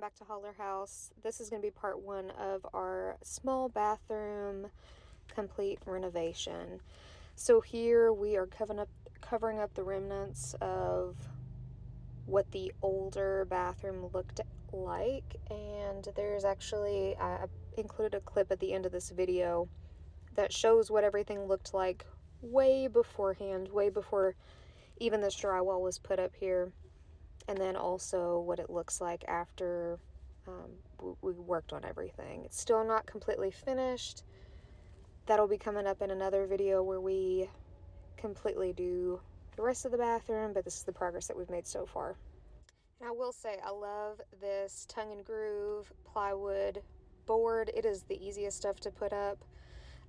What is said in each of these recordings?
back to Holler House. This is going to be part one of our small bathroom complete renovation. So here we are covering up the remnants of what the older bathroom looked like, and there's actually, I included a clip at the end of this video that shows what everything looked like way beforehand, way before even this drywall was put up here. And then also what it looks like after we worked on everything. It's still not completely finished. That'll be coming up in another video where we completely do the rest of the bathroom, but this is the progress that we've made so far. And I will say, I love this tongue and groove plywood board. It is the easiest stuff to put up,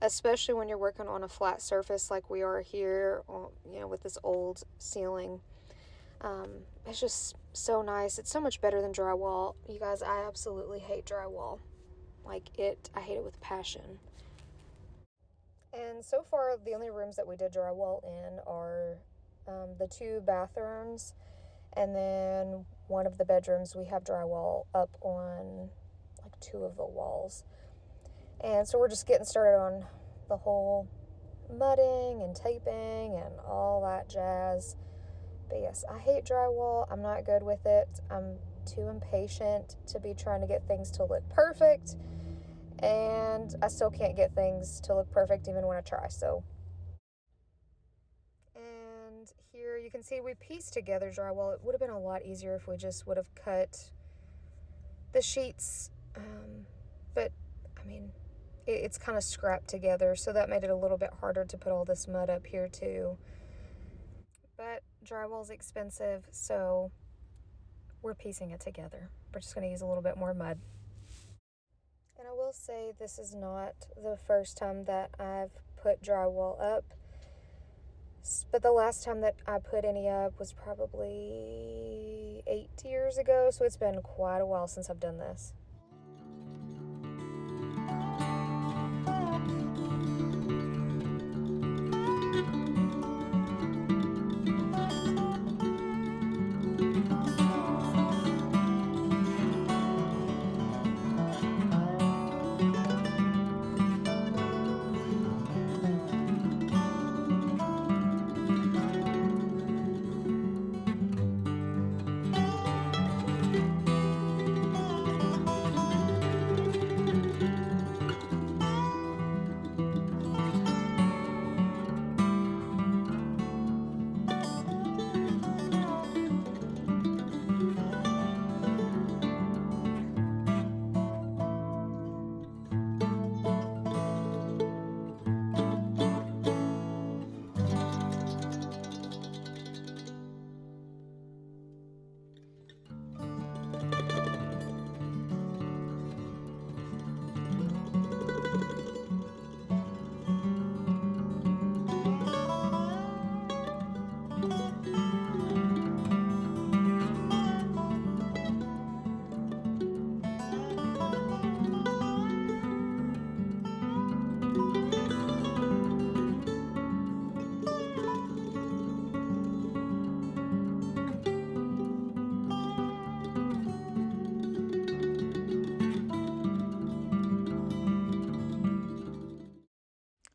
especially when you're working on a flat surface like we are here, with this old ceiling. It's just so nice. It's so much better than drywall. You guys, I absolutely hate drywall. I hate it with passion. And so far, the only rooms that we did drywall in are the two bathrooms, and then one of the bedrooms we have drywall up on like two of the walls. And so we're just getting started on the whole mudding and taping and all that jazz. But yes, I hate drywall. I'm not good with it. I'm too impatient to be trying to get things to look perfect. And I still can't get things to look perfect even when I try, so. And here you can see we pieced together drywall. It would have been a lot easier if we just would have cut the sheets. But, it's kind of scrapped together, so that made it a little bit harder to put all this mud up here too. But drywall's expensive, so we're piecing it together. We're just going to use a little bit more mud. And I will say this is not the first time that I've put drywall up, but the last time that I put any up was probably 8 years ago, so it's been quite a while since I've done this.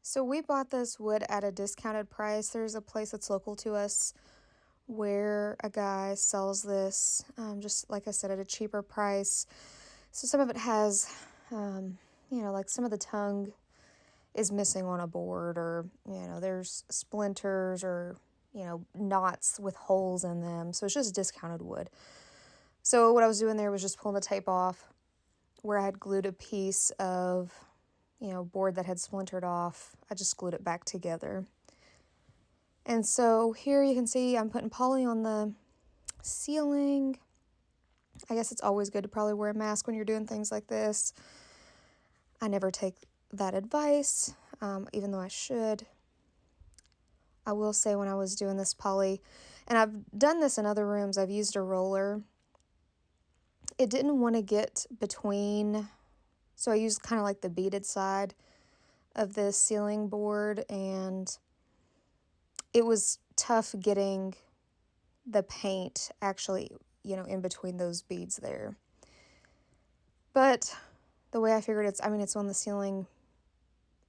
So we bought this wood at a discounted price. There's a place that's local to us where a guy sells this, just like I said, at a cheaper price. So some of it has, like some of the tongue is missing on a board, or, there's splinters or, knots with holes in them. So it's just discounted wood. So what I was doing there was just pulling the tape off where I had glued a piece of board that had splintered off. I just glued it back together. And so here you can see I'm putting poly on the ceiling. I guess it's always good to probably wear a mask when you're doing things like this. I never take that advice, even though I should. I will say when I was doing this poly, and I've done this in other rooms, I've used a roller. It didn't want to get between. So I used kind of like the beaded side of this ceiling board, and it was tough getting the paint actually, in between those beads there. But the way I figured it's on the ceiling.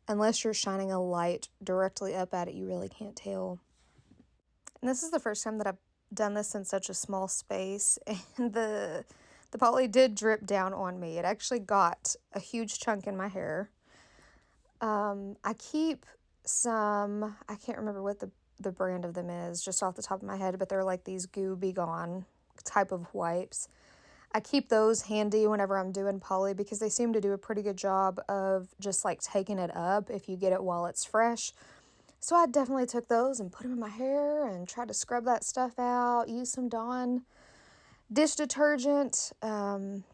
Unless you're shining a light directly up at it, you really can't tell. And this is the first time that I've done this in such a small space, and the poly did drip down on me. It actually got a huge chunk in my hair. I keep some, I can't remember what the brand of them is just off the top of my head, but they're like these Goo Be Gone type of wipes. I keep those handy whenever I'm doing poly because they seem to do a pretty good job of just like taking it up if you get it while it's fresh. So I definitely took those and put them in my hair and tried to scrub that stuff out, use some Dawn dish detergent, even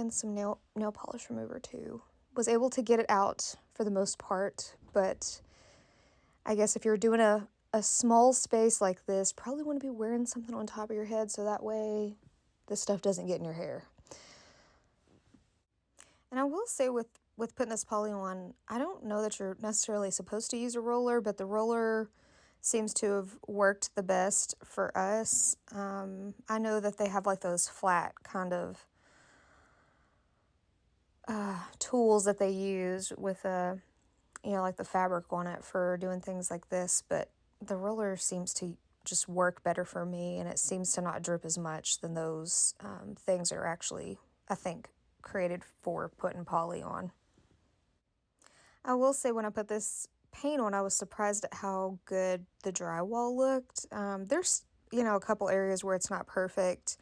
some nail polish remover too. Was able to get it out for the most part, but I guess if you're doing a small space like this, probably want to be wearing something on top of your head so that way this stuff doesn't get in your hair. And I will say with putting this poly on, I don't know that you're necessarily supposed to use a roller, but the roller seems to have worked the best for us. I know that they have like those flat kind of tools that they use with like the fabric on it for doing things like this, but the roller seems to just work better for me, and it seems to not drip as much than those things that are actually, I think, created for putting poly on. I will say when I put this paint on, I was surprised at how good the drywall looked. There's, a couple areas where it's not perfect,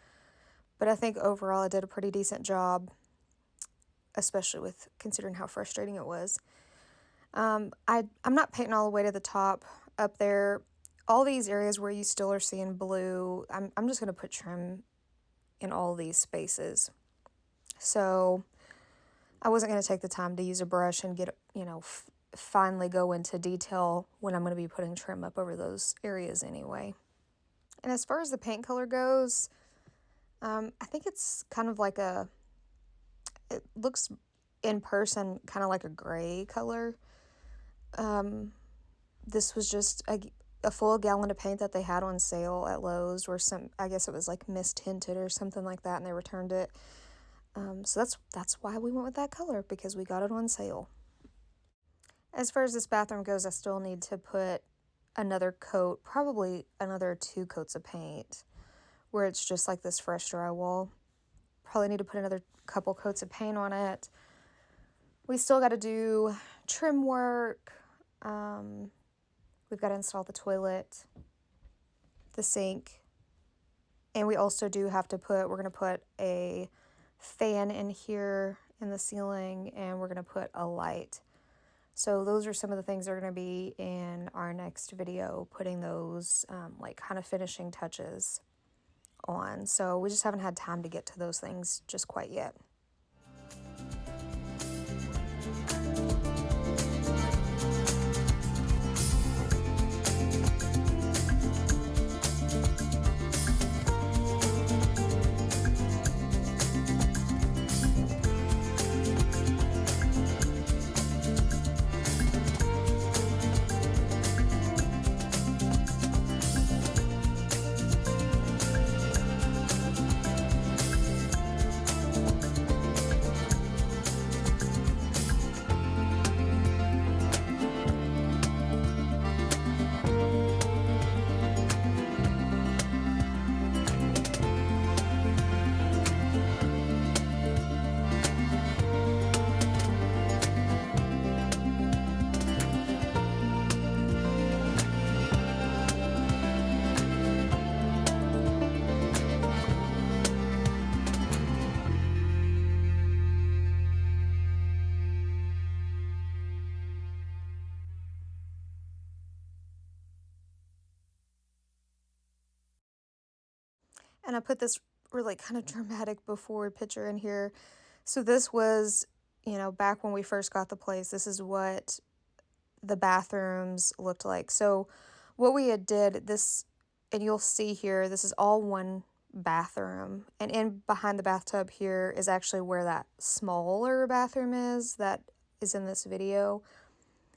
but I think overall I did a pretty decent job, especially with considering how frustrating it was. I'm not painting all the way to the top up there. All these areas where you still are seeing blue, I'm just going to put trim in all these spaces. So I wasn't going to take the time to use a brush and get, finally go into detail when I'm going to be putting trim up over those areas anyway. And as far as the paint color goes, I think it's kind of like it looks in person kind of like a gray color. This was just a full gallon of paint that they had on sale at Lowe's, or I guess it was like mist tinted or something like that, and they returned it. So that's why we went with that color, because we got it on sale. As far as this bathroom goes, I still need to put another coat, probably another 2 coats of paint, where it's just like this fresh drywall. Probably need to put another couple coats of paint on it. We still got to do trim work. We've got to install the toilet, the sink, and we also do have to we're going to put a fan in here in the ceiling, and we're going to put a light. So those are some of the things that are going to be in our next video, putting those kind of finishing touches on. So we just haven't had time to get to those things just quite yet. And I put this really kind of dramatic before picture in here. So this was, back when we first got the place, this is what the bathrooms looked like. So what we had did this, and you'll see here, this is all one bathroom. And in behind the bathtub here is actually where that smaller bathroom is that is in this video.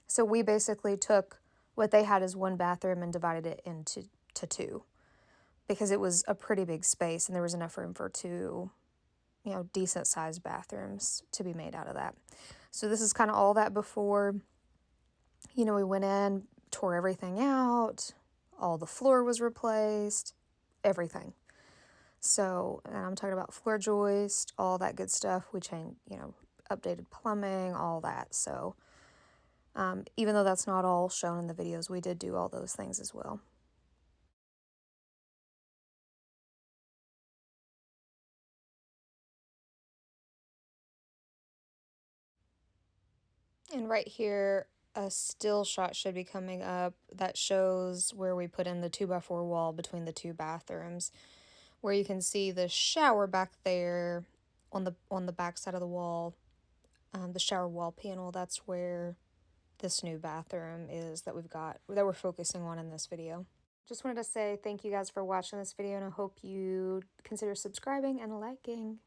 So we basically took what they had as one bathroom and divided it into 2. Because it was a pretty big space and there was enough room for 2 decent sized bathrooms to be made out of that. So this is kind of all that before, we went in, tore everything out, all the floor was replaced, everything. So, and I'm talking about floor joist, all that good stuff. We changed, updated plumbing, all that. So, even though that's not all shown in the videos, we did do all those things as well. And right here, a still shot should be coming up that shows where we put in the 2x4 wall between the two bathrooms, where you can see the shower back there on the back side of the wall, the shower wall panel. That's where this new bathroom is that we're focusing on in this video. Just wanted to say thank you guys for watching this video, and I hope you consider subscribing and liking.